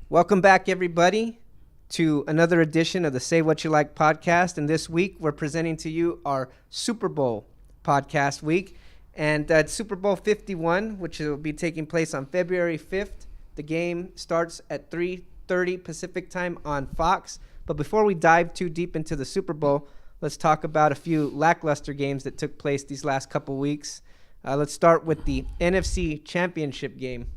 Welcome back, everybody, to another edition of the Say What You Like podcast. And this week, we're presenting to you our Super Bowl podcast week. And it's Super Bowl 51, which will be taking place on February 5th. The game starts at 3:30 Pacific time on Fox. But before we dive too deep into the Super Bowl, let's talk about a few lackluster games that took place these last couple weeks. Let's start with the NFC Championship game.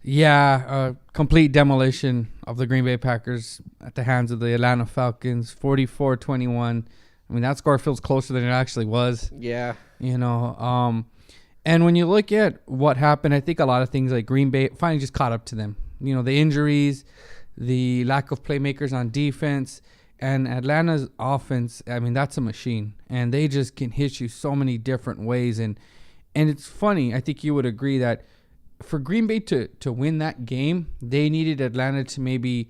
Yeah, complete demolition of the Green Bay Packers at the hands of the Atlanta Falcons, 44-21. I mean, that score feels closer than it actually was. Yeah. And when you look at what happened, I think a lot of things like Green Bay finally just caught up to them. You know, the injuries, the lack of playmakers on defense, and Atlanta's offense, I mean, that's a machine. And they just can hit you so many different ways. And it's funny, I think you would agree that for Green Bay to win that game, they needed Atlanta to maybe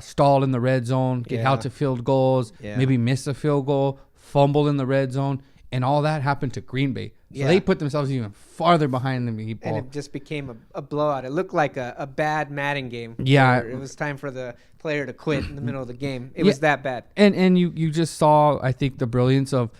stall in the red zone, get held to field goals, maybe miss a field goal, fumble in the red zone, and all that happened to Green Bay. So they put themselves even farther behind the people. And it just became a blowout. It looked like a bad Madden game. Yeah. It was time for the player to quit in the middle of the game. It was that bad. And you just saw, I think, the brilliance of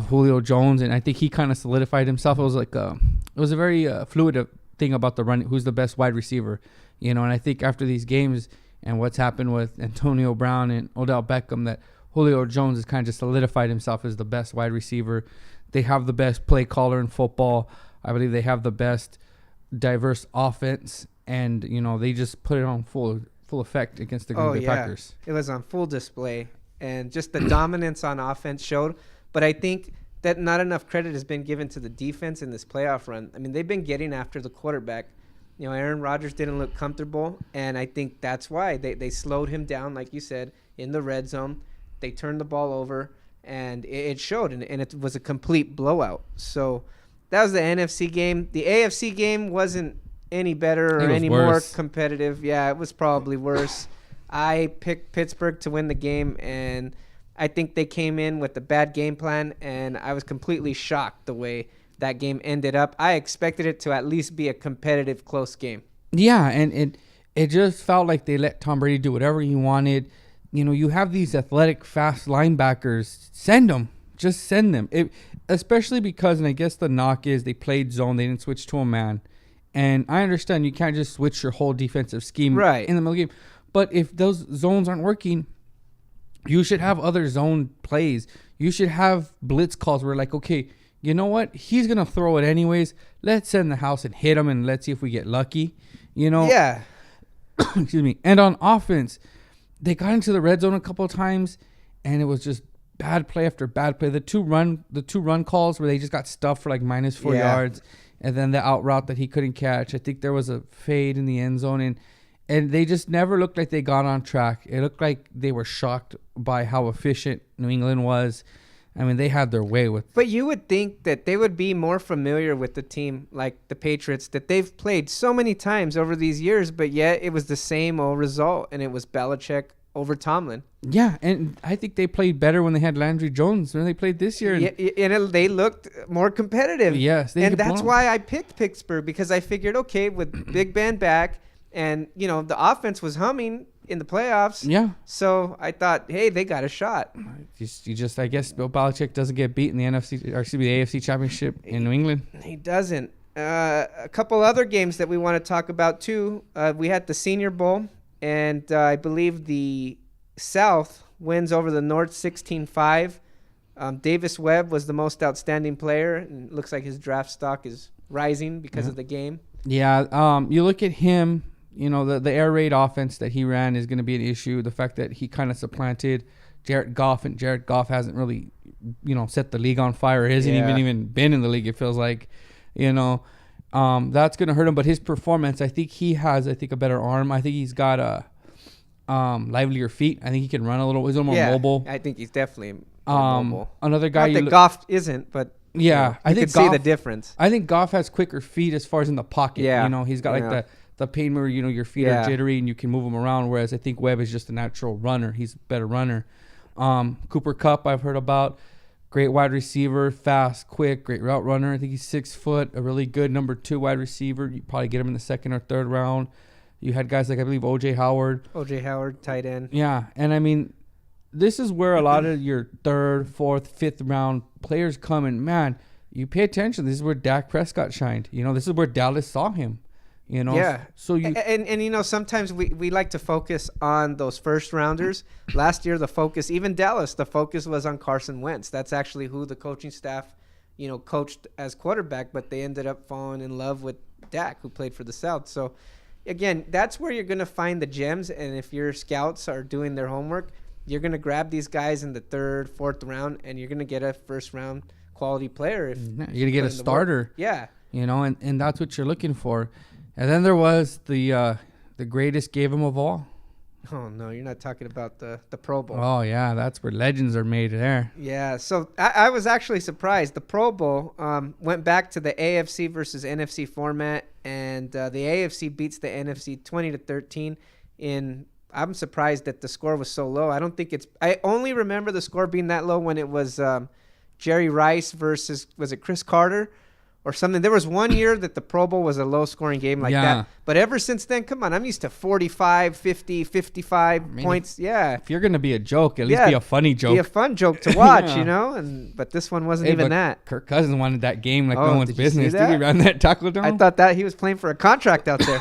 Julio Jones, and I think he kind of solidified himself. It was like it was a very fluid thing about the run. Who's the best wide receiver, And I think after these games and what's happened with Antonio Brown and Odell Beckham, that Julio Jones has kind of just solidified himself as the best wide receiver. They have the best play caller in football. I believe they have the best diverse offense, and they just put it on full effect against the Green Bay Packers. It was on full display, and just the dominance on offense showed. But I think that not enough credit has been given to the defense in this playoff run. I mean, they've been getting after the quarterback. Aaron Rodgers didn't look comfortable, and I think that's why they slowed him down, like you said, in the red zone. They turned the ball over, and it showed, and it was a complete blowout. So that was the NFC game. The AFC game wasn't any better or any more competitive. Yeah, it was probably worse. I picked Pittsburgh to win the game, and I think they came in with a bad game plan, and I was completely shocked the way that game ended up. I expected it to at least be a competitive, close game. Yeah, and it just felt like they let Tom Brady do whatever he wanted. You have these athletic, fast linebackers. Send them. Just send them. Especially because, and I guess the knock is they played zone. They didn't switch to a man. And I understand you can't just switch your whole defensive scheme in the middle of the game. But if those zones aren't working, you should have other zone plays. You should have blitz calls where like, okay, you know what? He's going to throw it anyways. Let's send the house and hit him, and let's see if we get lucky. Yeah. Excuse me. And on offense, they got into the red zone a couple of times, and it was just bad play after bad play. The two run calls where they just got stuffed for like -4 yards, and then the out route that he couldn't catch. I think there was a fade in the end zone, and they just never looked like they got on track. It looked like they were shocked by how efficient New England was. I mean, they had their way with. But you would think that they would be more familiar with the team like the Patriots that they've played so many times over these years, but yet it was the same old result, and it was Belichick over Tomlin. Yeah, and I think they played better when they had Landry Jones than they played this year. And they looked more competitive. Yes. And that's why I picked Pittsburgh, because I figured, okay, with Big Ben back and, the offense was humming in the playoffs. Yeah. So I thought, hey, they got a shot. I guess Bill Belichick doesn't get beat in the AFC Championship in New England. He doesn't. A couple other games that we want to talk about, too. We had the Senior Bowl, and I believe the South wins over the North 16-5. Davis Webb was the most outstanding player, and it looks like his draft stock is rising because of the game. Yeah, you look at him, the air raid offense that he ran is going to be an issue. The fact that he kind of supplanted Jared Goff, and Jared Goff hasn't really, set the league on fire. He hasn't even been in the league, it feels like. That's going to hurt him. But his performance, I think he has, a better arm. I think he's got a livelier feet. I think he can run a little. He's a little more mobile. I think he's definitely more mobile. Another guy. Not that Goff isn't, but yeah, I think see the difference. I think Goff has quicker feet as far as in the pocket. Yeah, he's got like the pain where your feet are jittery and you can move them around. Whereas I think Webb is just a natural runner. He's a better runner. Cooper Kupp, I've heard about. Great wide receiver, fast, quick, great route runner. I think he's 6 foot, a really good number 2 wide receiver. You probably get him in the second or third round. You had guys like, I believe, O.J. Howard. O.J. Howard, tight end. Yeah, and I mean, this is where a lot of your third, fourth, fifth round players come, and man, you pay attention. This is where Dak Prescott shined. This is where Dallas saw him. Yeah. So you and sometimes we like to focus on those first rounders. Last year, the focus, even Dallas, the focus was on Carson Wentz. That's actually who the coaching staff, coached as quarterback, but they ended up falling in love with Dak, who played for the South. So again, that's where you're going to find the gems. And if your scouts are doing their homework, you're going to grab these guys in the third, fourth round, and you're going to get a first round quality player. You're going to get a starter. Yeah. And that's what you're looking for. And then there was the greatest game of all. Oh, no, you're not talking about the Pro Bowl. Oh, yeah, that's where legends are made there. Yeah, so I was actually surprised. The Pro Bowl went back to the AFC versus NFC format, and the AFC beats the NFC 20-13. I'm surprised that the score was so low. I only remember the score being that low when it was Jerry Rice versus, was it Chris Carter? Or something. There was one year that the Pro Bowl was a low-scoring game like that. But ever since then, come on, I'm used to 45, 50, 55 points. Yeah. If you're going to be a joke, at least be a funny joke. Be a fun joke to watch, But this one wasn't even that. Kirk Cousins wanted that game like no one's business. Did he run that tackle down? I thought that he was playing for a contract out there.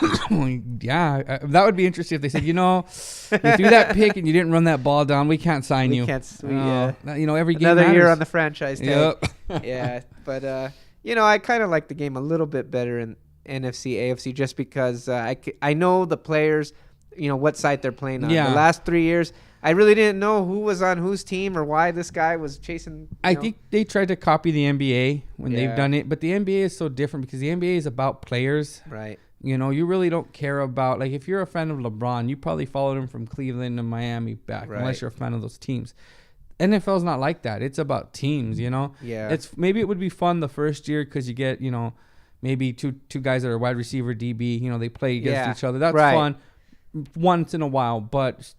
Yeah. That would be interesting if they said, you threw that pick and you didn't run that ball down. We can't sign you. Every game Another matters. year on the franchise tag. Yep. Yeah. But, I kind of like the game a little bit better in NFC, AFC, just because I know the players, what side they're playing on. Yeah. The last 3 years, I really didn't know who was on whose team or why this guy was chasing. I think they tried to copy the NBA when they've done it, but the NBA is so different because the NBA is about players. Right. You really don't care about, like, if you're a fan of LeBron, you probably followed him from Cleveland to Miami back, unless you're a fan of those teams. NFL's not like that. It's about teams, Yeah. Maybe it would be fun the first year because you get, maybe two guys that are wide receiver, DB, they play against each other. That's fun once in a while. But,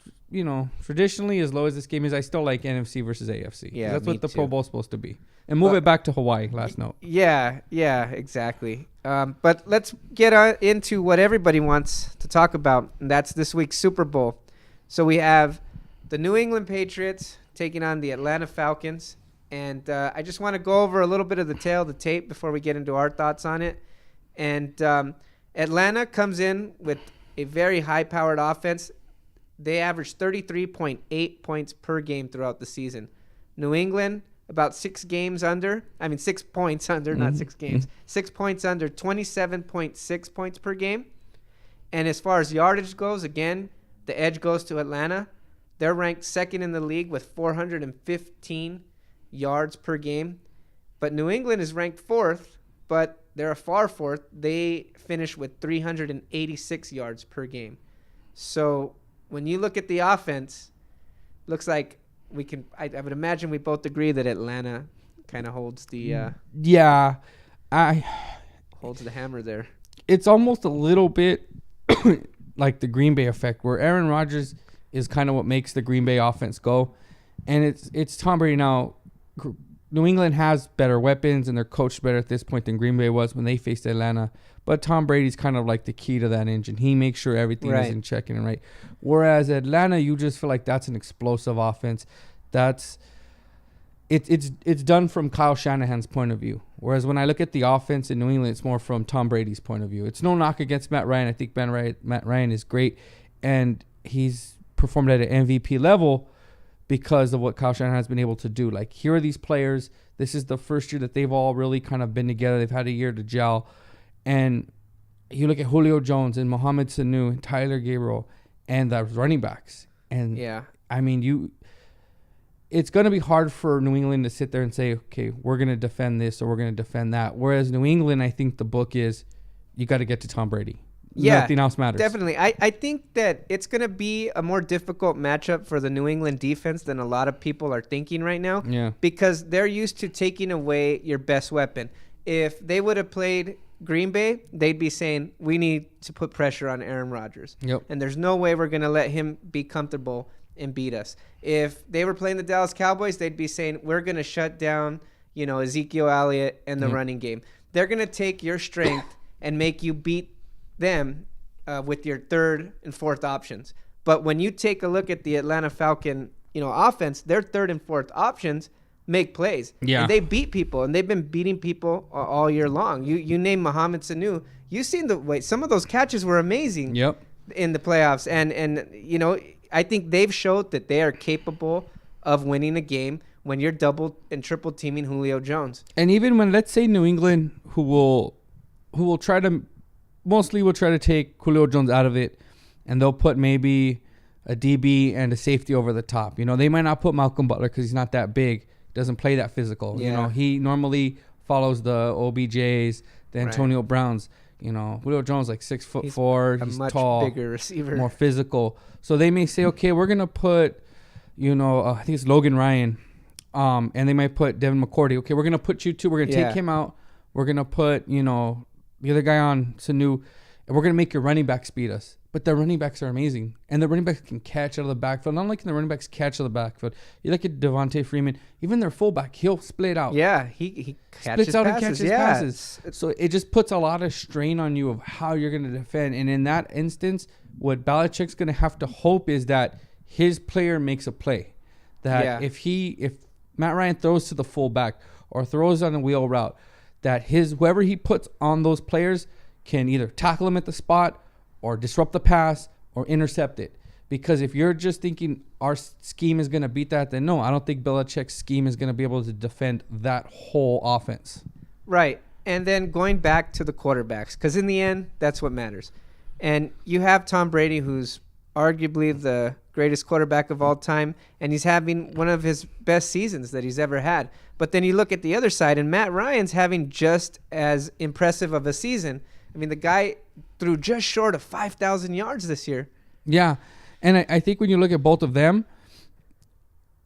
traditionally, as low as this game is, I still like NFC versus AFC. Yeah, that's what the Pro Bowl's supposed to be. And move it back to Hawaii, last note. Yeah, exactly. But let's get into what everybody wants to talk about, and that's this week's Super Bowl. So we have the New England Patriots taking on the Atlanta Falcons. And I just want to go over a little bit of the tail of the tape before we get into our thoughts on it. And Atlanta comes in with a very high-powered offense. They average 33.8 points per game throughout the season. New England, about 6 points under, not 6 games. 6 points under, 27.6 points per game. And as far as yardage goes, again, the edge goes to Atlanta. They're ranked second in the league with 415 yards per game. But New England is ranked fourth, but they're a far fourth. They finish with 386 yards per game. So when you look at the offense, looks like I would imagine we both agree that Atlanta kind of holds the holds the hammer there. It's almost a little bit like the Green Bay effect, where Aaron Rodgers is kind of what makes the Green Bay offense go. And it's Tom Brady now. New England has better weapons, and they're coached better at this point than Green Bay was when they faced Atlanta. But Tom Brady's kind of like the key to that engine. He makes sure everything is in check and right. Whereas Atlanta, you just feel like that's an explosive offense. It's done from Kyle Shanahan's point of view. Whereas when I look at the offense in New England, it's more from Tom Brady's point of view. It's no knock against Matt Ryan. I think Matt Ryan is great, and he's performed at an MVP level because of what Kyle Shanahan has been able to do. Like, here are these players. This is the first year that they've all really kind of been together. They've had a year to gel. And you look at Julio Jones and Mohamed Sanu and Tyler Gabriel and the running backs. And, I mean, it's going to be hard for New England to sit there and say, okay, we're going to defend this or we're going to defend that. Whereas New England, I think the book is you got to get to Tom Brady. Yeah, nothing else matters. Definitely. I think that it's going to be a more difficult matchup for the New England defense than a lot of people are thinking right now. Yeah. Because they're used to taking away your best weapon. If they would have played Green Bay, they'd be saying, we need to put pressure on Aaron Rodgers. Yep. And there's no way we're going to let him be comfortable and beat us. If they were playing the Dallas Cowboys, they'd be saying, we're going to shut down, Ezekiel Elliott and the running game. They're going to take your strength and make you beat them with your third and fourth options. But when you take a look at the Atlanta Falcon, offense, their third and fourth options make plays. Yeah. And they beat people, and they've been beating people all year long. You name Mohamed Sanu. You've seen the way some of those catches were amazing. Yep. In the playoffs. And I think they've showed that they are capable of winning a game when you're double and triple teaming Julio Jones. And even when, let's say, New England, who will try to take Julio Jones out of it, and they'll put maybe a DB and a safety over the top. They might not put Malcolm Butler because he's not that big, doesn't play that physical. Yeah. He normally follows the OBJs, the Antonio Browns. Julio Jones like 6'4". He's much tall, bigger receiver, more physical. So they may say, okay, we're gonna put, I think it's Logan Ryan, and they might put Devin McCourty. Okay, we're gonna put you two. We're gonna take him out. We're gonna put the other guy on Sanu, and we're gonna make your running backs beat us. But the running backs are amazing, and the running backs can catch out of the backfield. Not only can the running backs catch out of the backfield, you look at Devontae Freeman, even their fullback, he'll split out. Yeah, he splits out and catches passes. It's So it just puts a lot of strain on you of how you're going to defend. And in that instance, what Belichick's going to have to hope is that his player makes a play. That if Matt Ryan throws to the fullback or throws on a wheel route, that whoever he puts on those players can either tackle him at the spot or disrupt the pass or intercept it. Because if you're just thinking our scheme is going to beat that, then no, I don't think Belichick's scheme is going to be able to defend that whole offense. Right. And then going back to the quarterbacks, because in the end, that's what matters. And you have Tom Brady, who's arguably the greatest quarterback of all time, and he's having one of his best seasons that he's ever had. But then you look at the other side, and Matt Ryan's having just as impressive of a season. I mean, the guy threw just short of 5,000 yards this year. Yeah, and I think when you look at both of them,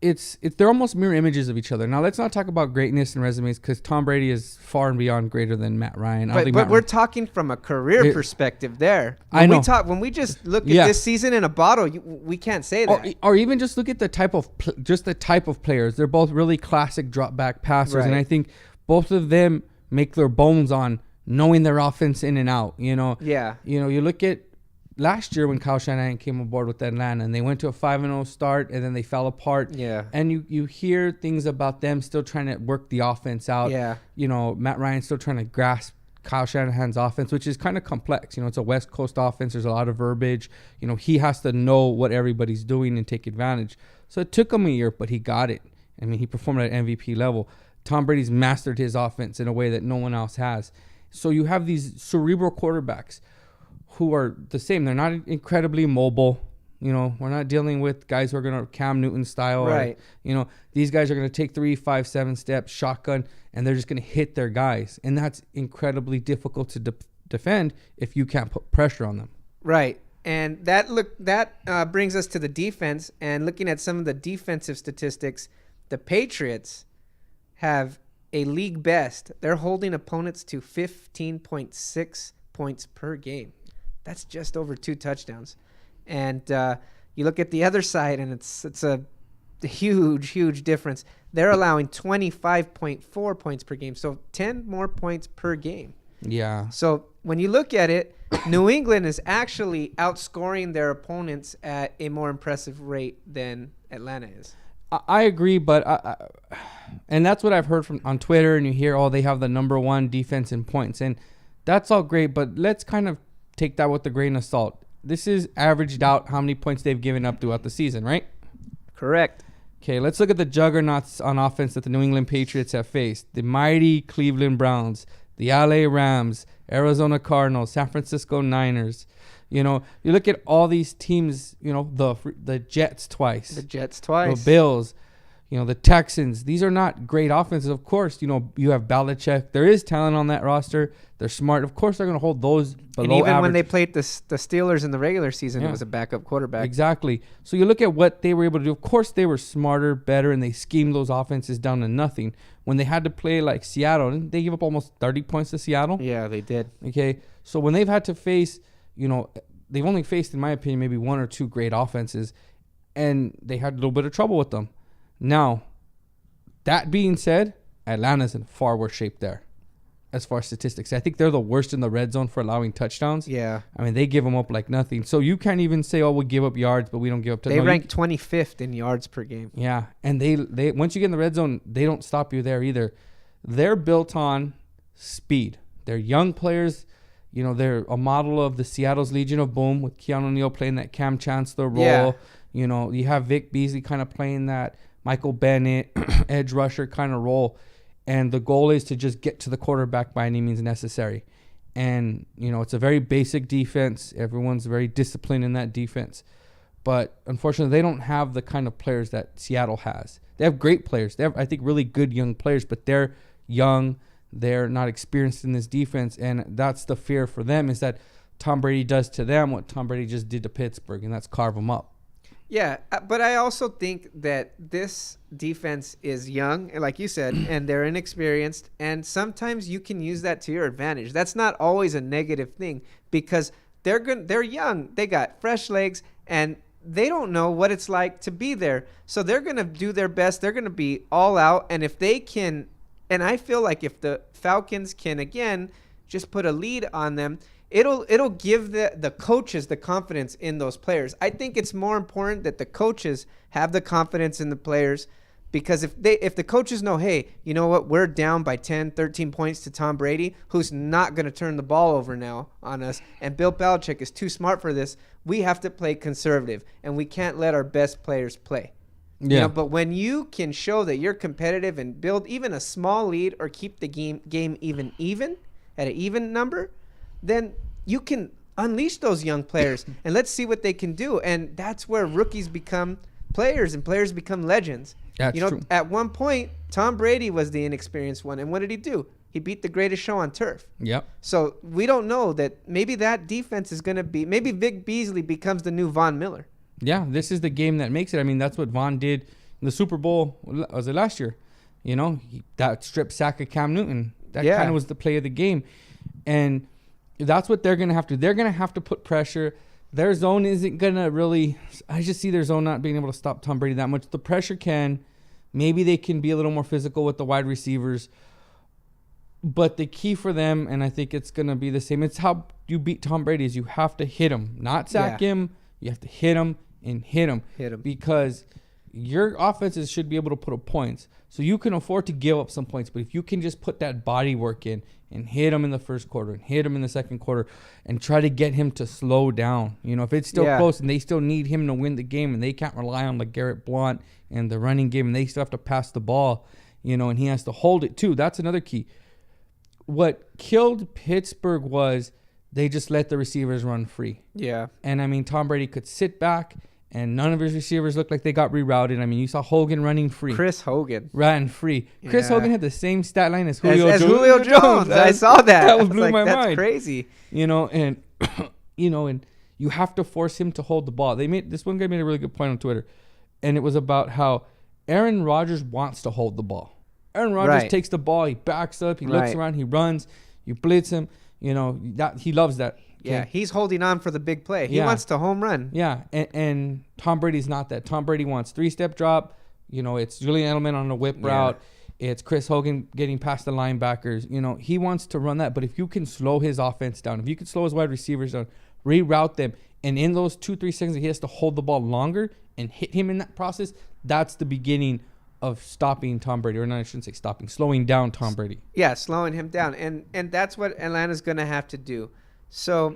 they're almost mirror images of each other. Now, let's not talk about greatness and resumes because Tom Brady is far and beyond greater than Matt Ryan. But we're talking from a career perspective there. I know. When we just look at this season in a bottle, we can't say that. Or even just look at the type of players. They're both really classic drop back passers, Right. and I think both of them make their bones on knowing their offense in and out. Yeah. You look at last year when Kyle Shanahan came aboard with Atlanta, and they went to a 5-0 start, and then they fell apart. Yeah. And you hear things about them still trying to work the offense out. Yeah. Matt Ryan's still trying to grasp Kyle Shanahan's offense, which is kind of complex. It's a West Coast offense. There's a lot of verbiage. He has to know what everybody's doing and take advantage. So it took him a year, but he got it. I mean, he performed at MVP level. Tom Brady's mastered his offense in a way that no one else has. So you have these cerebral quarterbacks who are the same. They're not incredibly mobile. We're not dealing with guys who are going to Cam Newton style. Right. Or, these guys are going to take 3, 5, 7 steps, shotgun, and they're just going to hit their guys. And that's incredibly difficult to defend if you can't put pressure on them. Right. And that brings us to the defense. And looking at some of the defensive statistics, the Patriots have a league best. They're holding opponents to 15.6 points per game. That's just over 2 touchdowns. And you look at the other side, and it's a huge difference. They're allowing 25.4 points per game, so 10 more points per game. Yeah. So when you look at it, New England is actually outscoring their opponents at a more impressive rate than Atlanta is. I agree, but and that's what I've heard on Twitter, and you hear, they have the number 1 defense in points, and that's all great, but let's kind of take that with a grain of salt. This is averaged out how many points they've given up throughout the season, right? Correct. Okay, let's look at the juggernauts on offense that the New England Patriots have faced. The mighty Cleveland Browns, the LA Rams, Arizona Cardinals, San Francisco Niners. You look at all these teams, the Jets twice. The Jets twice. The Bills, the Texans. These are not great offenses. Of course, you have Belichick. There is talent on that roster. They're smart. Of course, they're going to hold those below and even average. when they played the Steelers in the regular season, it was a backup quarterback. Exactly. So you look at what they were able to do. Of course, they were smarter, better, and they schemed those offenses down to nothing. When they had to play like Seattle, didn't they give up almost 30 points to Seattle? Yeah, they did. Okay. So when they've had to face, they've only faced, in my opinion, maybe 1 or 2 great offenses, and they had a little bit of trouble with them. Now, that being said, Atlanta's in far worse shape there. as far as statistics. I think they're the worst in the red zone for allowing touchdowns. Yeah. I mean, they give them up like nothing. So you can't even say, oh, we give up yards, but we don't give up touchdowns. They rank 25th in yards per game. Yeah, and they once you get in the red zone, they don't stop you there either. They're built on speed. They're young players. You know, they're a model of the Seattle's Legion of Boom with Keanu Neal playing that Cam Chancellor role. Yeah. You know, you have Vic Beasley kind of playing that Michael Bennett edge rusher kind of role. And the goal is to just get to the quarterback by any means necessary. And, you know, it's a very basic defense. Everyone's very disciplined in that defense. But unfortunately, they don't have the kind of players that Seattle has. They have great players. They have, I think, really good young players, but they're young. They're not experienced in this defense. And that's the fear for them, is that Tom Brady does to them what Tom Brady just did to Pittsburgh, and that's carve them up. Yeah, but I also think that this defense is young, like you said, and they're inexperienced, and sometimes you can use that to your advantage. That's not always a negative thing, because they're young, they got fresh legs, and they don't know what it's like to be there. So they're going to do their best. They're going to be all out, and if they can, and I feel like if the Falcons can, again, just put a lead on them, it'll give the coaches the confidence in those players. I think it's more important that the coaches have the confidence in the players, because if the coaches know, hey, you know what, we're down by 10, 13 points to Tom Brady, who's not going to turn the ball over now on us, and Bill Belichick is too smart for this, we have to play conservative, and we can't let our best players play. Yeah. You know, but when you can show that you're competitive and build even a small lead or keep the game even at an even number, then you can unleash those young players and let's see what they can do. And that's where rookies become players and players become legends. That's true. At one point, Tom Brady was the inexperienced one. And what did he do? He beat the greatest show on turf. Yep. So we don't know that maybe that defense is going to be, maybe Vic Beasley becomes the new Von Miller. Yeah, this is the game that makes it. I mean, that's what Von did in the Super Bowl, was it last year? You know, that strip sack of Cam Newton. That kind of was the play of the game. And that's what they're going to have to. They're going to have to put pressure. Their zone isn't going to really, I just see their zone not being able to stop Tom Brady that much. The pressure can. Maybe they can be a little more physical with the wide receivers. But the key for them, and I think it's going to be the same, it's how you beat Tom Brady, is you have to hit him, not sack him. You have to hit him and hit him. Because your offenses should be able to put up points. So you can afford to give up some points. But if you can just put that body work in and hit him in the first quarter and hit him in the second quarter and try to get him to slow down. You know, if it's still close and they still need him to win the game and they can't rely on Garrett Blount and the running game and they still have to pass the ball, you know, and he has to hold it too. That's another key. What killed Pittsburgh was they just let the receivers run free. Yeah. And, I mean, Tom Brady could sit back, and none of his receivers looked like they got rerouted. I mean, you saw Hogan running free. Chris Hogan. Ran free. Chris Hogan had the same stat line as Julio Jones. Julio Jones. I saw that. That blew my mind. That's crazy. You know, and, and you have to force him to hold the ball. This one guy made a really good point on Twitter, and it was about how Aaron Rodgers wants to hold the ball. Aaron Rodgers takes the ball, he backs up, he looks around, he runs, you blitz him. You know, that he loves that. Yeah, he's holding on for the big play. He wants to home run. Yeah, and Tom Brady's not that. Tom Brady wants three-step drop. You know, it's Julian Edelman on a whip route. It's Chris Hogan getting past the linebackers. You know, he wants to run that. But if you can slow his offense down, if you can slow his wide receivers down, reroute them, and in those 2-3 seconds he has to hold the ball longer and hit him in that process, that's the beginning of stopping Tom Brady. Or no, I shouldn't say stopping, slowing down Tom Brady. Yeah, slowing him down. And that's what Atlanta's going to have to do. So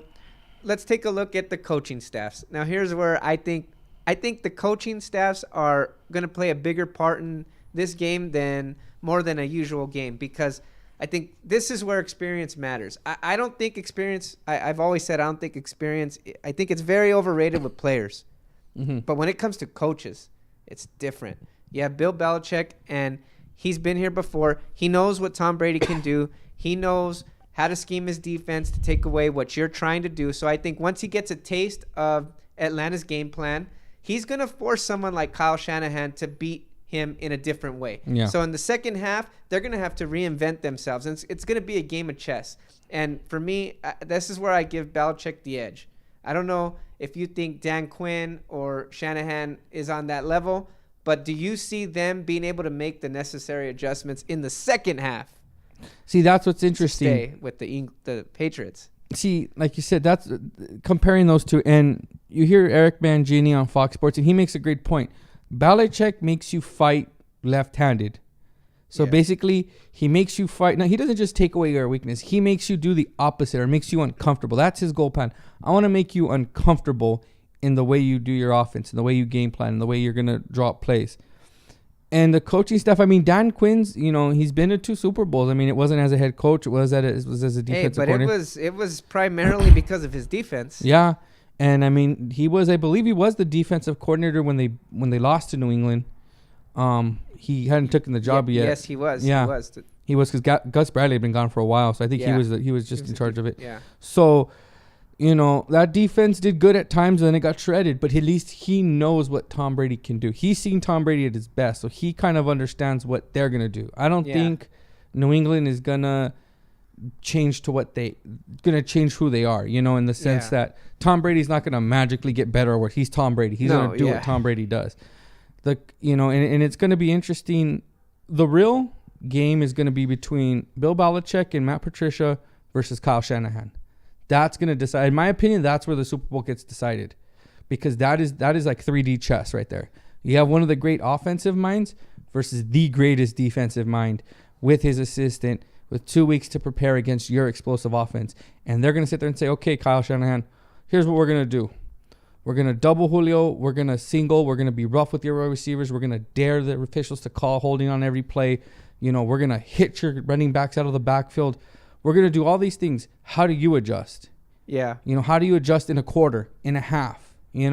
let's take a look at the coaching staffs. Now, here's where I think the coaching staffs are going to play a bigger part in this game more than a usual game, because I think this is where experience matters. I don't think experience, I've always said I don't think experience, I think it's very overrated with players. Mm-hmm. But when it comes to coaches, it's different. You have Bill Belichick, and he's been here before. He knows what Tom Brady can do. He knows how to scheme his defense to take away what you're trying to do. So I think once he gets a taste of Atlanta's game plan, he's going to force someone like Kyle Shanahan to beat him in a different way. Yeah. So in the second half, they're going to have to reinvent themselves. And it's going to be a game of chess. And for me, this is where I give Belichick the edge. I don't know if you think Dan Quinn or Shanahan is on that level, but do you see them being able to make the necessary adjustments in the second half See, that's what's to interesting. stay with the Patriots. See, like you said, that's comparing those two. And you hear Eric Mangini on Fox Sports, and he makes a great point. Belichick makes you fight left-handed. So basically, he makes you fight. Now, he doesn't just take away your weakness. He makes you do the opposite or makes you uncomfortable. That's his goal plan. I want to make you uncomfortable in the way you do your offense, in the way you game plan, in the way you're going to draw up plays. And the coaching staff, I mean, Dan Quinn's, he's been to 2 Super Bowls. I mean, it wasn't as a head coach. It was as a defensive coordinator. It was primarily because of his defense. Yeah. And, I mean, I believe he was the defensive coordinator when they lost to New England. He hadn't taken the job yet. Yes, he was. Yeah. He was because Gus Bradley had been gone for a while. So I think he was just in charge of it. Yeah. So, that defense did good at times and then it got shredded. But at least he knows what Tom Brady can do. He's seen Tom Brady at his best. So he kind of understands what they're going to do. I don't think New England is going to change to change who they are, in the sense that Tom Brady's not going to magically get better or what. He's Tom Brady. He's going to do what Tom Brady does. And it's going to be interesting. The real game is going to be between Bill Belichick and Matt Patricia versus Kyle Shanahan. That's going to decide. In my opinion, that's where the Super Bowl gets decided, because that is like 3D chess right there. You have one of the great offensive minds versus the greatest defensive mind with his assistant with 2 weeks to prepare against your explosive offense. And they're going to sit there and say, okay, Kyle Shanahan, here's what we're going to do. We're going to double Julio. We're going to single. We're going to be rough with your receivers. We're going to dare the officials to call holding on every play. We're going to hit your running backs out of the backfield. We're going to do all these things. How do you adjust? Yeah. How do you adjust in a quarter, in a half? You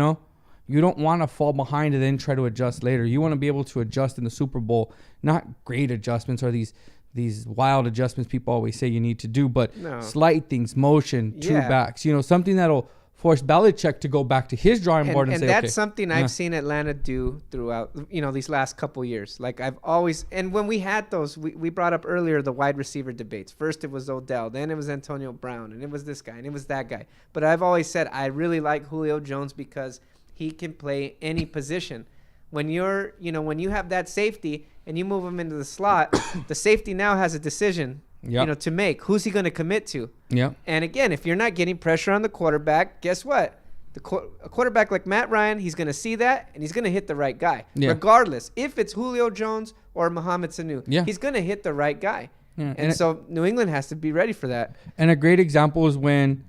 don't want to fall behind and then try to adjust later. You want to be able to adjust in the Super Bowl. Not great adjustments or these wild adjustments people always say you need to do, but slight things, motion, two backs. Something that'll force Belichick to go back to his drawing board and say, that's something I've seen Atlanta do throughout, these last couple years. Like I've always, and when we had those, we brought up earlier the wide receiver debates. First it was Odell, then it was Antonio Brown, and it was this guy, and it was that guy. But I've always said I really like Julio Jones because he can play any position. When when you have that safety and you move him into the slot, the safety now has a decision to make. Who's he going to commit to? Yeah. And again, if you're not getting pressure on the quarterback, guess what? A quarterback like Matt Ryan, he's going to see that, and he's going to hit the right guy. Yeah. Regardless, if it's Julio Jones or Mohamed Sanu, he's going to hit the right guy. Yeah. And so New England has to be ready for that. And a great example is when,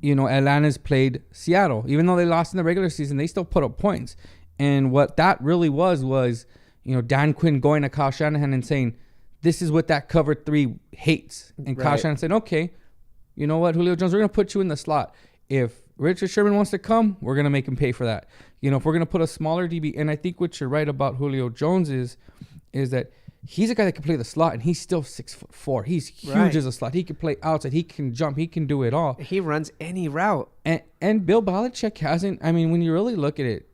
Atlanta's played Seattle. Even though they lost in the regular season, they still put up points. And what that really was, Dan Quinn going to Kyle Shanahan and saying, this is what that cover 3 hates. And Kyle Shanahan said, okay, you know what, Julio Jones, we're going to put you in the slot. If Richard Sherman wants to come, we're going to make him pay for that. If we're going to put a smaller DB, and I think what you're right about Julio Jones is that he's a guy that can play the slot, and he's still 6'4". He's huge as a slot. He can play outside. He can jump. He can do it all. He runs any route. And Bill Belichick hasn't, when you really look at it,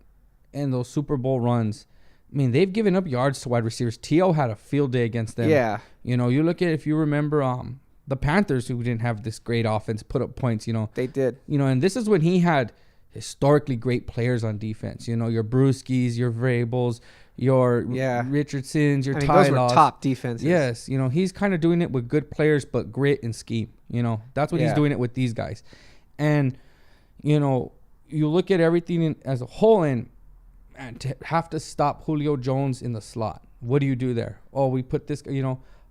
and those Super Bowl runs, they've given up yards to wide receivers. T.O. had a field day against them. Yeah. You look at, if you remember, the Panthers, who didn't have this great offense, put up points, They did. And this is when he had historically great players on defense. Your Brewskis, your Vrabels, your Richardsons, your Ty those were top defenses. Yes. He's kind of doing it with good players, but grit and scheme. That's what he's doing it with these guys. And, you look at everything as a whole, and to have to stop Julio Jones in the slot. What do you do there? Oh, we put this,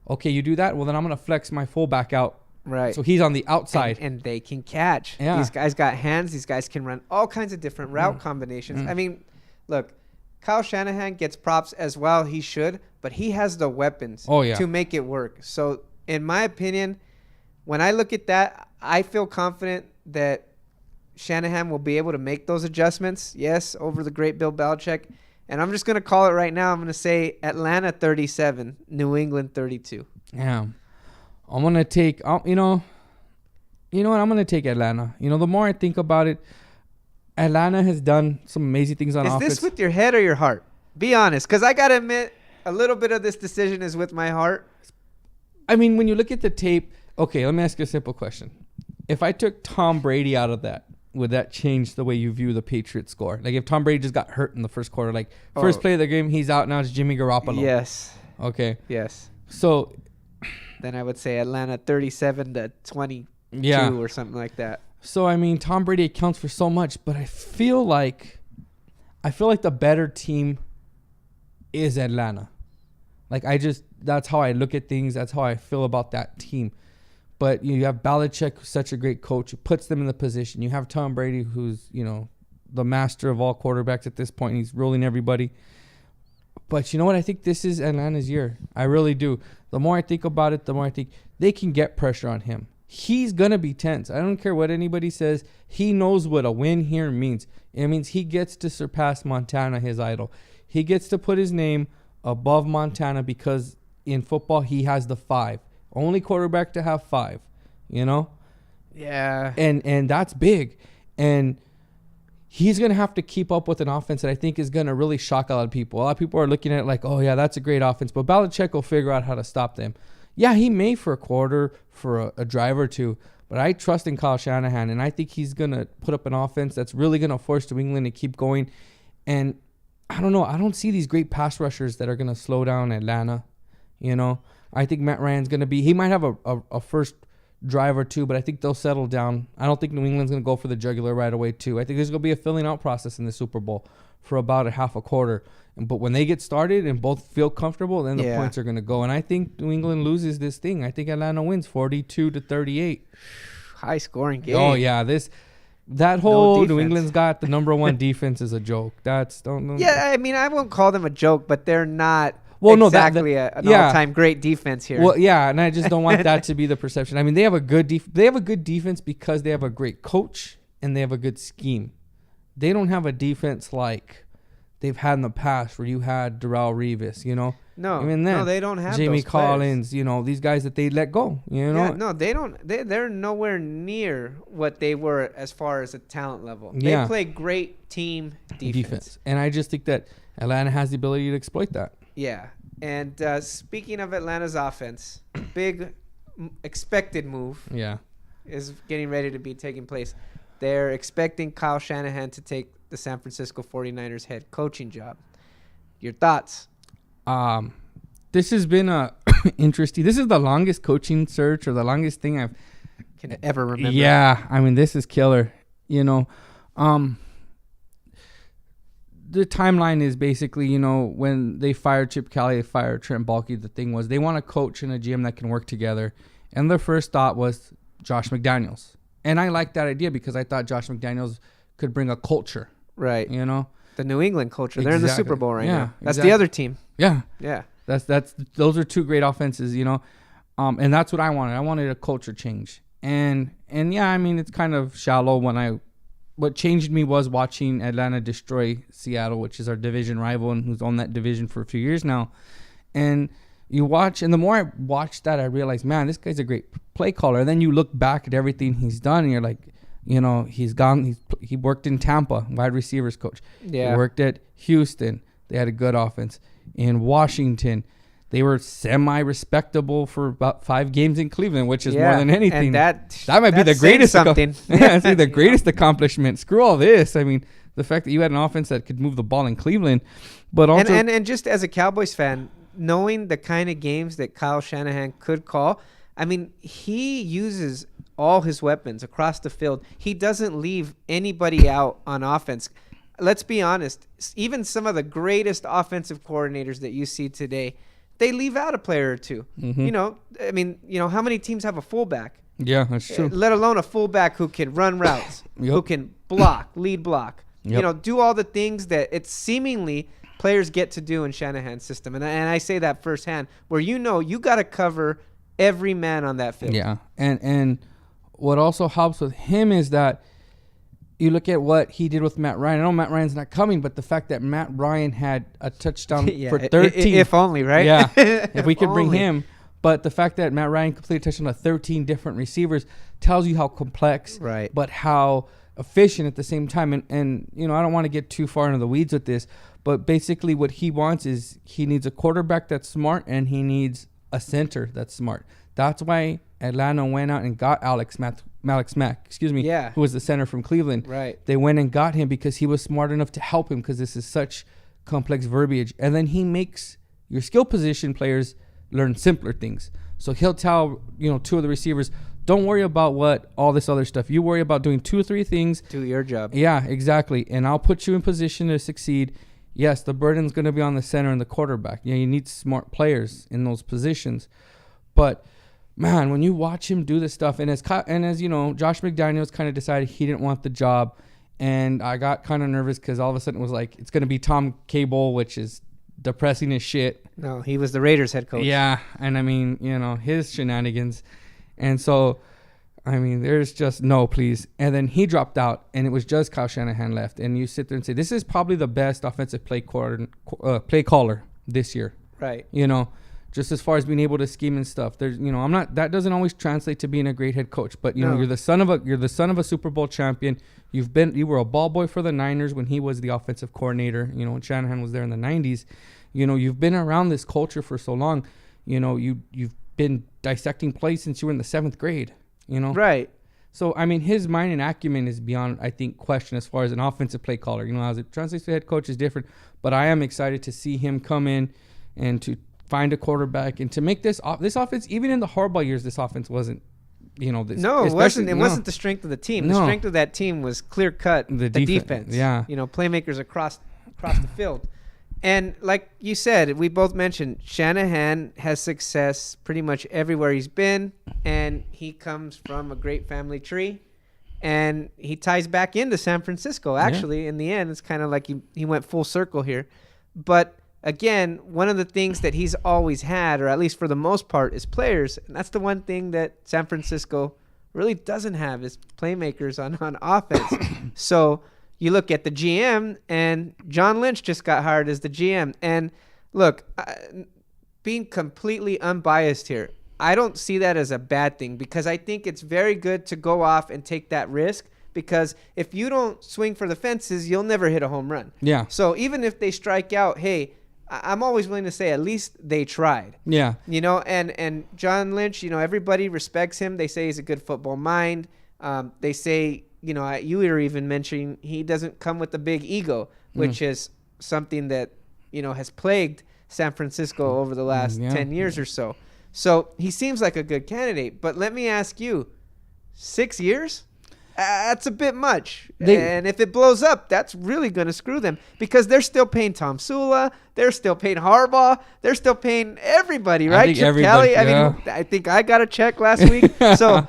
okay, you do that? Well, then I'm going to flex my fullback out. Right. So he's on the outside. And they can catch. Yeah. These guys got hands. These guys can run all kinds of different route combinations. Look, Kyle Shanahan gets props as well. He should. But he has the weapons to make it work. So, in my opinion, when I look at that, I feel confident that Shanahan will be able to make those adjustments, over the great Bill Belichick. And I'm just going to call it right now. I'm going to say Atlanta 37, New England 32. Yeah. I'm going to take, you know what? I'm going to take Atlanta. The more I think about it, Atlanta has done some amazing things on offense. Is this with your head or your heart? Be honest, because I got to admit, a little bit of this decision is with my heart. When you look at the tape, okay, let me ask you a simple question. If I took Tom Brady out of that, would that change the way you view the Patriots score? Like if Tom Brady just got hurt in the first quarter, first play of the game, he's out, now it's Jimmy Garoppolo. Yes. Okay. Yes. So then I would say Atlanta 37-22 or something like that. So, I mean, Tom Brady accounts for so much, but I feel like the better team is Atlanta. Like, that's how I look at things. That's how I feel about that team. But you have Belichick, who's such a great coach, who puts them in the position. You have Tom Brady, who's, the master of all quarterbacks at this point. He's ruling everybody. But you know what? I think this is Atlanta's year. I really do. The more I think about it, the more I think they can get pressure on him. He's going to be tense. I don't care what anybody says. He knows what a win here means. It means he gets to surpass Montana, his idol. He gets to put his name above Montana because in football, he has the 5. Only quarterback to have 5, Yeah. And that's big. And he's going to have to keep up with an offense that I think is going to really shock a lot of people. A lot of people are looking at it like, oh, yeah, that's a great offense. But Belichick will figure out how to stop them. Yeah, he may for a quarter, for a drive or two. But I trust in Kyle Shanahan. And I think he's going to put up an offense that's really going to force New England to keep going. And I don't know. I don't see these great pass rushers that are going to slow down Atlanta. I think Matt Ryan's going to he might have a first drive or two, but I think they'll settle down. I don't think New England's going to go for the jugular right away, too. I think there's going to be a filling out process in the Super Bowl for about a half a quarter. But when they get started and both feel comfortable, then the points are going to go. And I think New England loses this thing. I think Atlanta wins 42-38. High scoring game. Oh, yeah. That whole New England's got the number 1 defense is a joke. Yeah, I mean, I won't call them a joke, but they're not an all-time great defense here. Well, yeah, and I just don't want that to be the perception. I mean, they have a good defense because they have a great coach and they have a good scheme. They don't have a defense like they've had in the past where you had Darrelle Revis, No, they don't have Jamie those Collins, these guys that they let go, Yeah, no, they don't. They're nowhere near what they were as far as a talent level. Yeah. They play great team defense. And I just think that Atlanta has the ability to exploit that. Yeah. And speaking of Atlanta's offense, big expected move is getting ready to be taking place. They're expecting Kyle Shanahan to take the San Francisco 49ers head coaching job. Your thoughts? This has been interesting. This is the longest coaching search or the longest thing I've can ever remember. Yeah, I mean, this is killer. The timeline is basically, when they fired Chip Kelly, they fired Trent Baalke. The thing was they want a coach and a GM that can work together. And their first thought was Josh McDaniels. And I like that idea because I thought Josh McDaniels could bring a culture. Right. The New England culture. They're in the Super Bowl right now. That's exactly. the other team. Yeah. Yeah. Those are 2 great offenses, and that's what I wanted. I wanted a culture change. And yeah, I mean, it's kind of shallow what changed me was watching Atlanta destroy Seattle, which is our division rival and who's on that division for a few years now. And you watch, and the more I watched that, I realized, man, this guy's a great play caller. And then you look back at everything he's done and you're like, he worked in Tampa, wide receivers coach. Yeah. He worked at Houston. They had a good offense. In Washington, they were semi-respectable for about 5 games in Cleveland, which is more than anything. And that might be the greatest something. That's the greatest accomplishment. Screw all this. I mean, the fact that you had an offense that could move the ball in Cleveland, but also and just as a Cowboys fan, knowing the kind of games that Kyle Shanahan could call, I mean, he uses all his weapons across the field. He doesn't leave anybody out on offense. Let's be honest. Even some of the greatest offensive coordinators that you see today, they leave out a player or two. Mm-hmm. How many teams have a fullback? Yeah, that's true. Let alone a fullback who can run routes, who can lead block. Yep. Do all the things that it's seemingly players get to do in Shanahan's system. And I say that firsthand, where you got to cover every man on that field. Yeah, and what also helps with him is that you look at what he did with Matt Ryan. I know Matt Ryan's not coming, but the fact that Matt Ryan had a touchdown for 13. If only, right? Yeah, if we could bring him. But the fact that Matt Ryan completed a touchdown to 13 different receivers tells you how complex, right, but how efficient at the same time. And I don't want to get too far into the weeds with this, but basically what he wants is he needs a quarterback that's smart and he needs a center that's smart. That's why Atlanta went out and got Alex Mack, who was the center from Cleveland. Right. They went and got him because he was smart enough to help him because this is such complex verbiage. And then he makes your skill position players learn simpler things. So he'll tell, two of the receivers, don't worry about what all this other stuff. You worry about doing 2 or 3 things. Do your job. Yeah, exactly. And I'll put you in position to succeed. Yes, the burden's going to be on the center and the quarterback. Yeah, you need smart players in those positions. But man, when you watch him do this stuff, and as Josh McDaniels kind of decided he didn't want the job, and I got kind of nervous because all of a sudden it was like it's going to be Tom Cable, which is depressing as shit. No, he was the Raiders head coach. Yeah, and I mean, his shenanigans. And so, I mean, there's just no, please. And then he dropped out, and it was just Kyle Shanahan left. And you sit there and say, this is probably the best offensive play caller this year. Right. Just as far as being able to scheme and stuff. There's, that doesn't always translate to being a great head coach. But you're the son of a Super Bowl champion. You were a ball boy for the Niners when he was the offensive coordinator. When Shanahan was there in the 90s. You've been around this culture for so long. You've been dissecting plays since you were in the 7th grade. Right. So I mean, his mind and acumen is beyond, I think, question as far as an offensive play caller. As it translates to head coach is different. But I am excited to see him come in and to find a quarterback and to make this offense, even in the Harbaugh years, this offense wasn't, this. No, it wasn't. It wasn't the strength of the team. The strength of that team was clear cut. The defense. Yeah. Playmakers across the field. And like you said, we both mentioned Shanahan has success pretty much everywhere he's been, and he comes from a great family tree, and he ties back into San Francisco. Actually, in the end, it's kind of like he went full circle here. But again, one of the things that he's always had, or at least for the most part, is players, and that's the one thing that San Francisco really doesn't have is playmakers on offense. So you look at the GM, and John Lynch just got hired as the GM. And look, being completely unbiased here, I don't see that as a bad thing because I think it's very good to go off and take that risk because if you don't swing for the fences, you'll never hit a home run. Yeah. So even if they strike out, hey, I'm always willing to say at least they tried. Yeah. And John Lynch, everybody respects him. They say he's a good football mind. They say, you were even mentioning he doesn't come with a big ego, which is something that, has plagued San Francisco over the last 10 years or so. So he seems like a good candidate. But let me ask you, 6 years? That's a bit much. And if it blows up, that's really going to screw them because they're still paying Tom Sula. They're still paying Harbaugh. They're still paying everybody, right? Chip Kelly. Yeah. I mean, I think I got a check last week. So,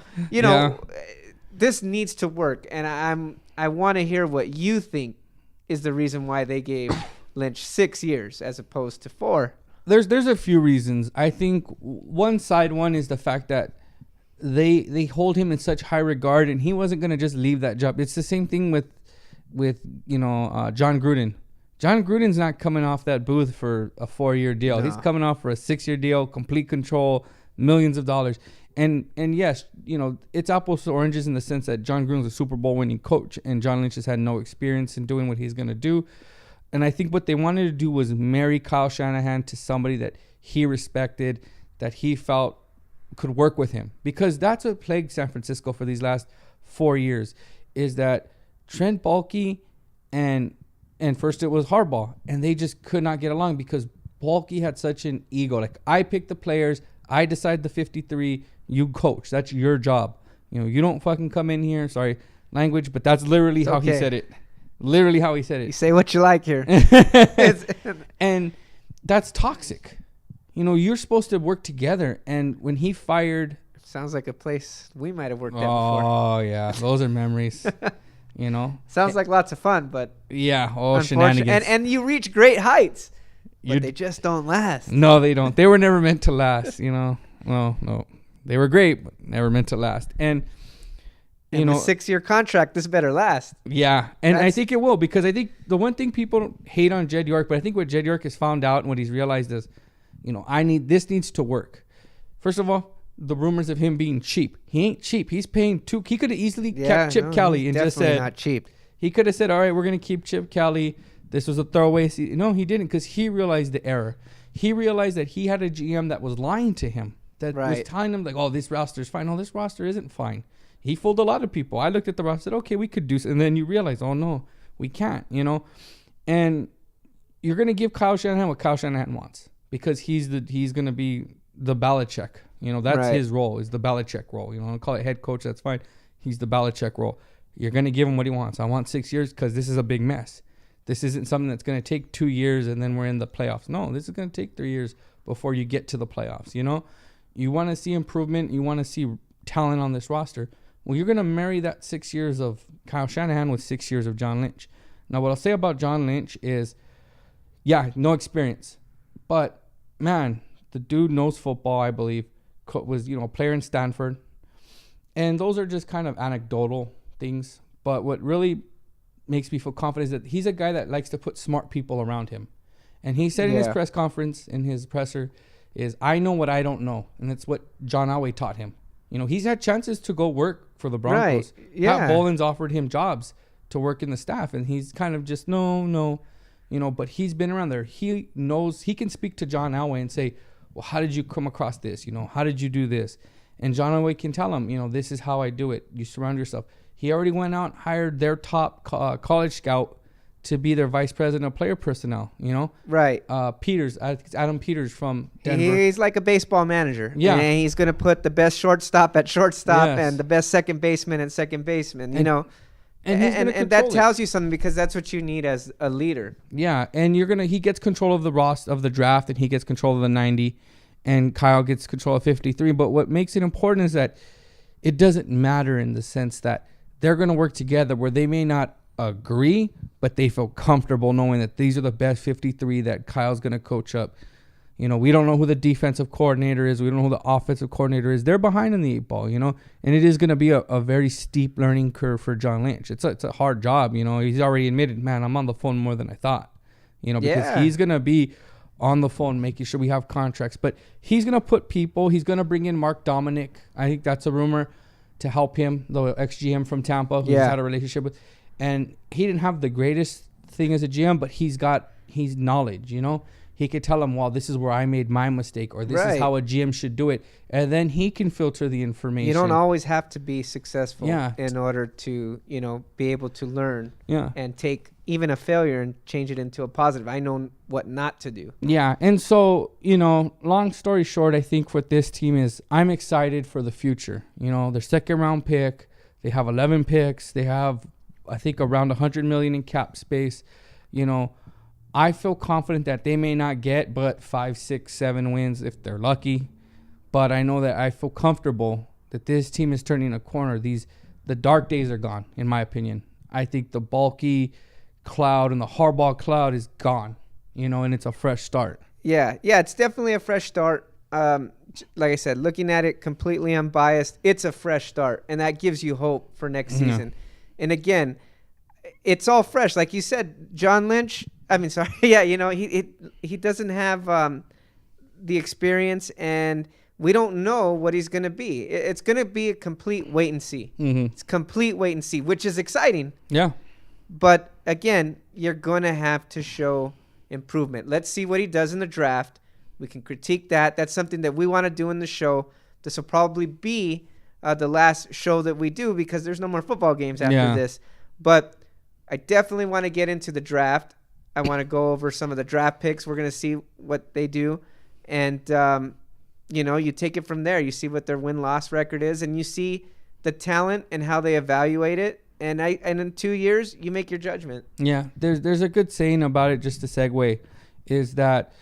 this needs to work. And I want to hear what you think is the reason why they gave Lynch 6 years as opposed to 4. There's a few reasons. I think one is the fact that they hold him in such high regard, and he wasn't going to just leave that job. It's the same thing with John Gruden. John Gruden's not coming off that booth for a 4-year deal. No. He's coming off for a 6-year deal, complete control, millions of dollars. And yes, it's apples to oranges in the sense that John Gruden's a Super Bowl winning coach, and John Lynch has had no experience in doing what he's going to do. And I think what they wanted to do was marry Kyle Shanahan to somebody that he respected, that he felt could work with him, because that's what plagued San Francisco for these last 4 years is that Trent Baalke and first it was Harbaugh, and they just could not get along because Baalke had such an ego. Like, I pick the players, I decide the 53, you coach. That's your job. You don't fucking come in here. Sorry, language, but that's literally how he said it. Literally how he said it. You say what you like here. And that's toxic. You're supposed to work together. And when he fired... Sounds like a place we might have worked at before. Oh, yeah. Those are memories. Sounds like lots of fun, but... Yeah. Oh, shenanigans. And you reach great heights, but they just don't last. No, they don't. They were never meant to last, Well, no. They were great, but never meant to last. And... a 6-year contract, this better last. Yeah, and I think it will, because I think the one thing people hate on Jed York, but I think what Jed York has found out and what he's realized is, this needs to work. First of all, the rumors of him being cheap. He ain't cheap. He's paying he could have easily kept Chip Kelly and just said, not cheap. He could have said, all right, we're going to keep Chip Kelly. This was a throwaway season. No, he didn't, because he realized the error. He realized that he had a GM that was lying to him, that was telling him, like, oh, this roster is fine. No, this roster isn't fine. He fooled a lot of people. I looked at the roster and said, okay, we could do so. And then you realize, oh, no, we can't, And you're going to give Kyle Shanahan what Kyle Shanahan wants, because he's going to be the Belichick. You know, that's Right. his role, is the Belichick role. You know, I'll call it head coach, that's fine. He's the Belichick role. You're going to give him what he wants. I want 6 years because this is a big mess. This isn't something that's going to take 2 years and then we're in the playoffs. No, this is going to take 3 years before you get to the playoffs. You know, you want to see improvement. You want to see talent on this roster. Well, you're going to marry that 6 years of Kyle Shanahan with 6 years of John Lynch. Now, what I'll say about John Lynch is, yeah, no experience. But, man, the dude knows football, I believe. Was, a player in Stanford. And those are just kind of anecdotal things. But what really makes me feel confident is that he's a guy that likes to put smart people around him. And he said in his press conference, in his presser, is, I know what I don't know. And that's what John Elway taught him. You know, he's had chances to go work for the Broncos. Right. Yeah. Pat Bowlen's offered him jobs to work in the staff. And he's kind of just, no. But he's been around there. He knows, he can speak to John Elway and say, well, how did you come across this? How did you do this? And John Elway can tell him, this is how I do it. You surround yourself. He already went out and hired their top college scout to be their vice president of player personnel, Right. Adam Peters from Denver. He's like a baseball manager. Yeah. And he's going to put the best shortstop at shortstop Yes. and the best second baseman at second baseman, And that tells you something because that's what you need as a leader. Yeah, and he gets control of the roster of the draft, and he gets control of the 90, and Kyle gets control of 53. But what makes it important is that it doesn't matter in the sense that they're going to work together where they may not agree, but they feel comfortable knowing that these are the best 53 that Kyle's going to coach up. We don't know who the defensive coordinator is. We don't know who the offensive coordinator is. They're behind in the 8 ball, and it is going to be a very steep learning curve for John Lynch. It's a hard job, He's already admitted, man, I'm on the phone more than I thought, because he's going to be on the phone making sure we have contracts. But he's going to put people, he's going to bring in Mark Dominic. I think that's a rumor to help him, the ex-GM from Tampa, who he's had a relationship with. And he didn't have the greatest thing as a GM, but he's knowledge, He could tell him, well, this is where I made my mistake, or this is how a GM should do it. And then he can filter the information. You don't always have to be successful in order to, be able to learn and take even a failure and change it into a positive. I know what not to do. Yeah. And so, long story short, I think what this team is, I'm excited for the future. Their second round pick, they have 11 picks. They have, I think, around $100 million in cap space. I feel confident that they may not get but 5, 6, 7 wins if they're lucky. But I know that I feel comfortable that this team is turning a corner. The dark days are gone, in my opinion. I think the bulky cloud and the Harbaugh cloud is gone, and it's a fresh start. Yeah, it's definitely a fresh start. Like I said, looking at it completely unbiased, it's a fresh start, and that gives you hope for next season. And again, it's all fresh. Like you said, John Lynch, he doesn't have the experience, and we don't know what he's going to be. It's going to be a complete wait and see. It's complete wait and see, which is exciting. Yeah. But again, you're going to have to show improvement. Let's see what he does in the draft. We can critique that. That's something that we want to do in the show. This will probably be the last show that we do because there's no more football games after this. But I definitely want to get into the draft. I want to go over some of the draft picks. We're going to see what they do. And, you take it from there. You see what their win-loss record is, and you see the talent and how they evaluate it. And in 2 years, you make your judgment. Yeah, there's a good saying about it, just to segue, is that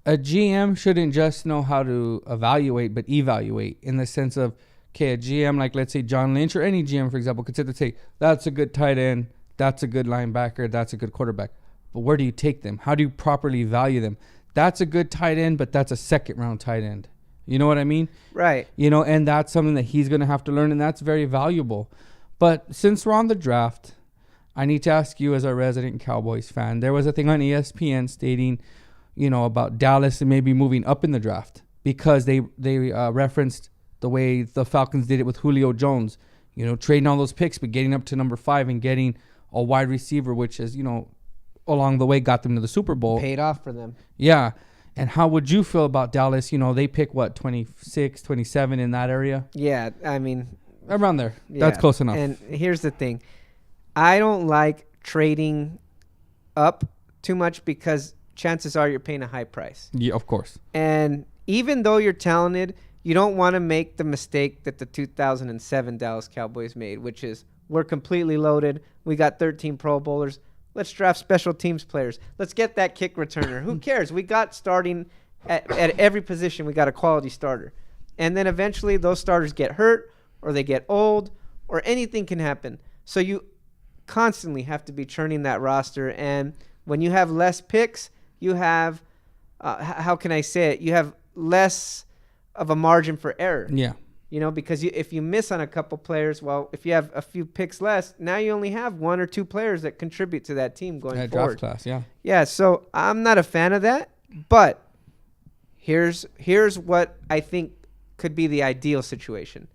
a GM shouldn't just know how to evaluate, but evaluate, in the sense of, okay, a GM, like let's say John Lynch or any GM, for example, could sit and say, that's a good tight end, that's a good linebacker, that's a good quarterback. But where do you take them? How do you properly value them? That's a good tight end, but that's a second-round tight end. You know what I mean? Right. And that's something that he's going to have to learn, and that's very valuable. But since we're on the draft, I need to ask you, as a resident Cowboys fan, there was a thing on ESPN stating, about Dallas and maybe moving up in the draft because they referenced the way the Falcons did it with Julio Jones, trading all those picks, but getting up to number 5 and getting a wide receiver, which is, along the way got them to the Super Bowl. Paid off for them. Yeah. And how would you feel about Dallas? They pick, 26, 27 in that area? Yeah, I mean, around there. Yeah. That's close enough. And here's the thing. I don't like trading up too much because chances are you're paying a high price. Yeah, of course. And even though you're talented, you don't want to make the mistake that the 2007 Dallas Cowboys made, which is we're completely loaded. We got 13 Pro Bowlers. Let's draft special teams players. Let's get that kick returner. Who cares? We got starting at every position. We got a quality starter. And then eventually those starters get hurt or they get old or anything can happen. So you constantly have to be churning that roster. And when you have less picks, you have, how can I say it? You have less of a margin for error. Yeah. You know, because if you miss on a couple players, well, if you have a few picks less, now you only have 1 or 2 players that contribute to that team going forward. Draft class, yeah. Yeah, so I'm not a fan of that, but here's what I think could be the ideal situation.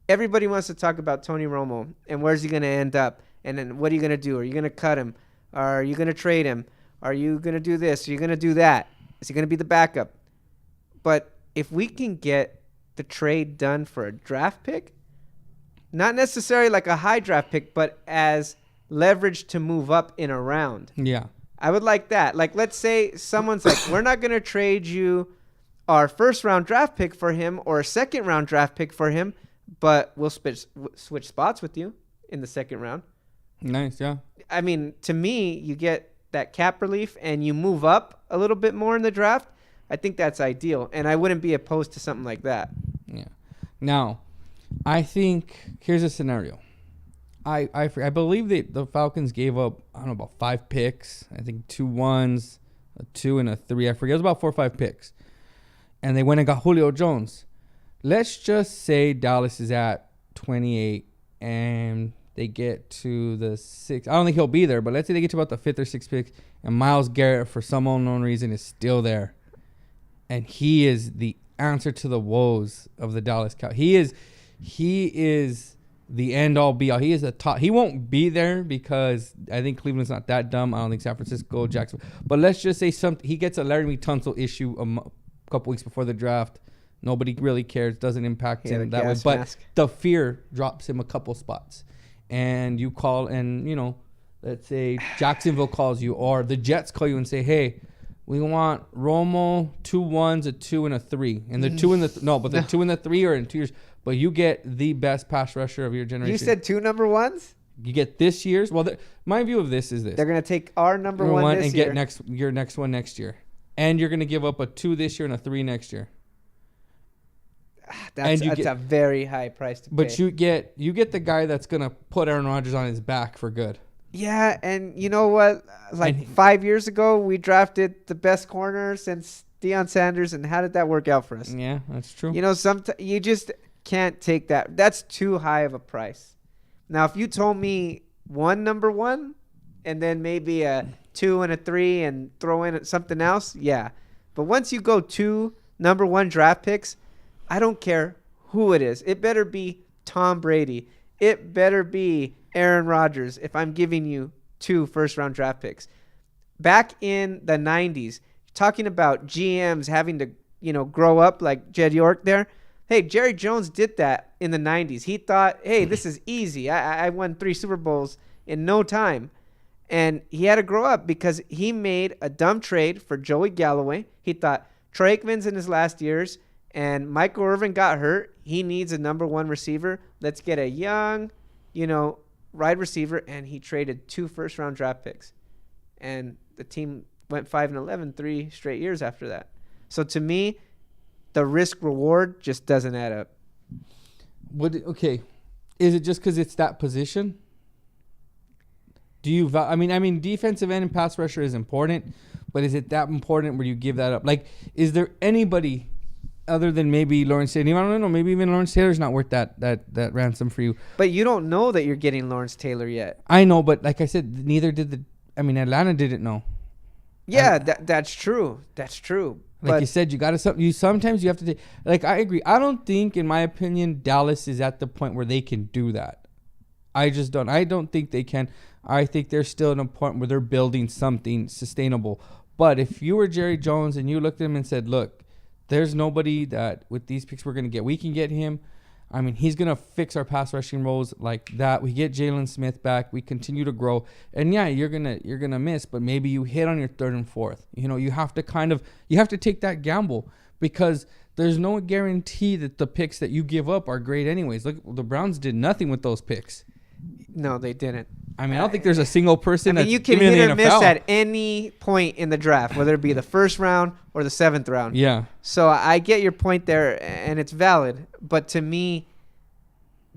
Everybody wants to talk about Tony Romo and where's he going to end up, and then what are you going to do? Are you going to cut him? Are you going to trade him? Are you going to do this? Are you going to do that? Is he going to be the backup? But if we can get the trade done for a draft pick, not necessarily like a high draft pick, but as leverage to move up in a round. Yeah. I would like that. Like, let's say someone's like, we're not going to trade you our first round draft pick for him or a second round draft pick for him, but we'll switch spots with you in the second round. Nice, yeah. I mean, to me, you get that cap relief and you move up a little bit more in the draft. I think that's ideal, and I wouldn't be opposed to something like that. Yeah. Now, I think here's a scenario. I believe the Falcons gave up, I don't know, about 5 picks. I think 2 1s, a 2 and a 3. I forget. It was about 4 or 5 picks. And they went and got Julio Jones. Let's just say Dallas is at 28 and they get to the 6th. I don't think he'll be there, but let's say they get to about the 5th or 6th pick and Myles Garrett, for some unknown reason, is still there. And he is the answer to the woes of the Dallas Cowboys. He is the end all be all. He is the top. He won't be there because I think Cleveland's not that dumb. I don't think San Francisco, Jacksonville. But let's just say he gets a Larry Tunsil issue a couple weeks before the draft. Nobody really cares. Doesn't impact him that way. But the fear drops him a couple spots. And you call and, let's say Jacksonville calls you or the Jets call you and say, hey, we want Romo 2 1s, a 2 and a 3, and the 2 and the 2 and the 3 are in 2 years. But you get the best pass rusher of your generation. You said 2 number 1s. You get this year's. Well, my view of this is this: they're gonna take our number 1 this and year. get your next one next year, and you're gonna give up a 2 this year and a 3 next year. That's a very high price to pay. But you get the guy that's gonna put Aaron Rodgers on his back for good. Yeah, and you know what? Like 5 years ago, we drafted the best corner since Deion Sanders, and how did that work out for us? Yeah, that's true. You just can't take that. That's too high of a price. Now, if you told me 1 number 1, and then maybe a 2 and a 3, and throw in something else, yeah. But once you go 2 number 1 draft picks, I don't care who it is. It better be Tom Brady. It better be Aaron Rodgers if I'm giving you 2 first-round draft picks. Back in the 90s, talking about GMs having to, grow up like Jed York there. Hey, Jerry Jones did that in the 90s. He thought, hey, this is easy. I won 3 Super Bowls in no time. And he had to grow up because he made a dumb trade for Joey Galloway. He thought Troy Aikman's in his last years, and Michael Irvin got hurt. He needs a number 1 receiver. Let's get a young, wide receiver, and he traded 2 first-round draft picks. And the team went 5-11 3 straight years after that. So to me, the risk-reward just doesn't add up. Is it just because it's that position? Do you? I mean, defensive end and pass rusher is important, but is it that important where you give that up? Like, is there anybody other than maybe Lawrence Taylor? I don't know. Maybe even Lawrence Taylor's not worth that ransom for you. But you don't know that you're getting Lawrence Taylor yet. I know, but like I said, neither did Atlanta didn't know. Yeah, that's true. That's true. Like you said, sometimes you have to take. Like, I agree. I don't think, in my opinion, Dallas is at the point where they can do that. I just don't. I don't think they can. I think they're still at a point where they're building something sustainable. But if you were Jerry Jones and you looked at him and said, look, there's nobody that with these picks we're going to get. We can get him. I mean, he's going to fix our pass rushing roles like that. We get Jalen Smith back. We continue to grow. And yeah, you're going to miss, but maybe you hit on your 3rd and 4th. You have to take that gamble because there's no guarantee that the picks that you give up are great anyways. Look, the Browns did nothing with those picks. No, they didn't. I mean, I don't think there's a single person. I mean, you can hit or miss at any point in the draft, whether it be the first round or the 7th round. Yeah. So I get your point there, and it's valid. But to me,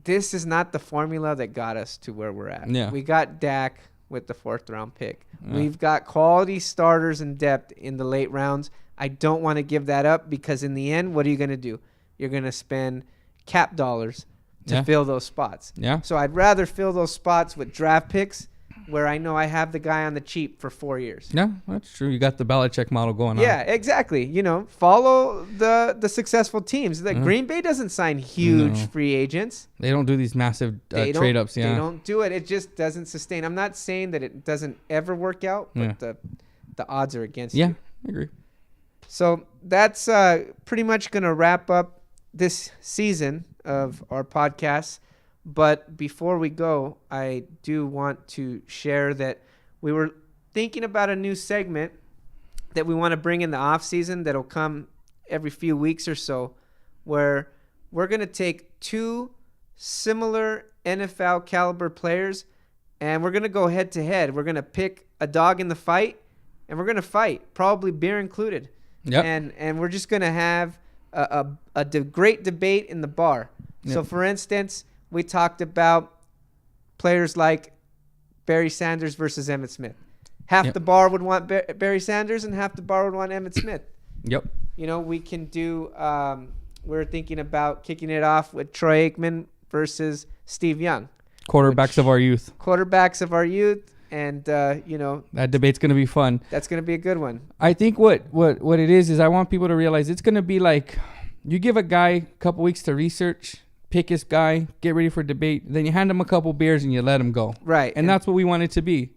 this is not the formula that got us to where we're at. Yeah. We got Dak with the 4th round pick. Yeah. We've got quality starters and depth in the late rounds. I don't want to give that up because in the end, what are you going to do? You're going to spend cap dollars to fill those spots. Yeah. So I'd rather fill those spots with draft picks where I know I have the guy on the cheap for 4 years. Yeah, that's true. You got the Belichick model going on. Yeah, exactly. You know, follow the successful teams. Like Green Bay doesn't sign huge free agents. They don't do these massive trade ups. Yeah, they don't do it. It just doesn't sustain. I'm not saying that it doesn't ever work out, but the odds are against you. Yeah, I agree. So that's pretty much going to wrap up this season of our podcast. But before we go, I do want to share that we were thinking about a new segment that we want to bring in the off season that'll come every few weeks or so, where we're going to take 2 similar NFL caliber players and we're going to go head to head. We're going to pick a dog in the fight and we're going to fight, probably beer included. Yep. And we're just going to have a great debate in the bar. Yep. So, for instance, we talked about players like Barry Sanders versus Emmitt Smith. Half the bar would want Barry Sanders and half the bar would want Emmitt Smith. Yep. You know, we can do we're thinking about kicking it off with Troy Aikman versus Steve Young. Quarterbacks of our youth. Quarterbacks of our youth. And, you know. That debate's going to be fun. That's going to be a good one. I think what it is I want people to realize it's going to be like you give a guy a couple weeks to research, pick his guy, get ready for debate. Then you hand him a couple beers and you let him go. Right. And that's what we want it to be.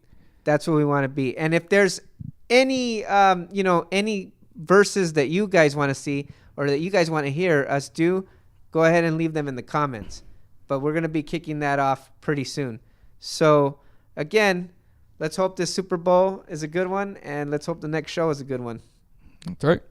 That's what we want to be. And if there's any, any verses that you guys want to see or that you guys want to hear us do, go ahead and leave them in the comments. But we're going to be kicking that off pretty soon. So, again, let's hope this Super Bowl is a good one, and let's hope the next show is a good one. That's right.